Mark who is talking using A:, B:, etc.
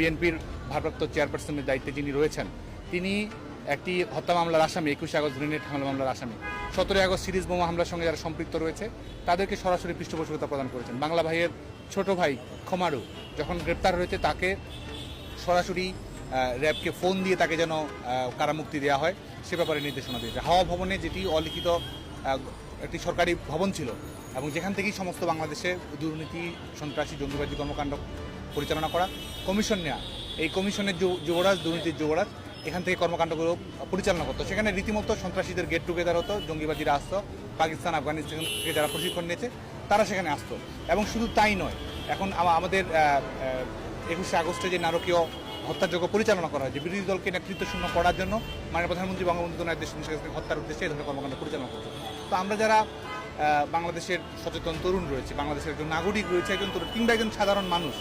A: বিএনপির ভারপ্রাপ্ত চেয়ারপারসনের দায়িত্বে যিনি রয়েছেন তিনি একটি হত্যা মামলার আসামি, 21 আগস্ট গ্রেনেড হামলা মামলার আসামি, 17 আগস্ট সিরিজ বোমা হামলার সঙ্গে যারা সম্পৃক্ত রয়েছে তাদেরকে সরাসরি পৃষ্ঠপোষকতা প্রদান করেছেন। বাংলা ভাইয়ের ছোট ভাই খমারু যখন গ্রেপ্তার হয়েছে তাকে সরাসরি র্যাবকে ফোন দিয়ে তাকে যেন কারামুক্তি দেওয়া হয় সে ব্যাপারে নির্দেশনা দিয়েছে। হাওয়া ভবনে যেটি অলিখিত একটি সরকারি ভবন ছিল এবং যেখান থেকেই সমস্ত বাংলাদেশে দুর্নীতি, সন্ত্রাসী, জঙ্গিবাদী কর্মকাণ্ড পরিচালনা করা, কমিশন নেওয়া, এই কমিশনের যুবরাজ, দুর্নীতির যুবরাজ এখান থেকে কর্মকাণ্ডগুলো পরিচালনা করতো। সেখানে রীতিমতো সন্ত্রাসীদের গেট টুগেদার হতো, জঙ্গিবাদীরা আসতো, পাকিস্তান, আফগানিস্তান থেকে যারা প্রশিক্ষণ নিয়েছে তারা সেখানে আসতো। এবং শুধু তাই নয়, এখন আমাদের 21 আগস্টে যে নারকীয় হত্যাযজ্ঞ পরিচালনা করা হয়, যে বিরোধী দলকে নেতৃত্ব শূন্য করার জন্য মাননীয় প্রধানমন্ত্রী বঙ্গবন্ধু দেশ হত্যার উদ্দেশ্যে এই ধরনের কর্মকাণ্ড পরিচালনা করছে। তো আমরা যারা বাংলাদেশের সচেতন তরুণ রয়েছে, বাংলাদেশের একজন নাগরিক রয়েছে, একজন তরুণ কিংবা একজন সাধারণ মানুষ,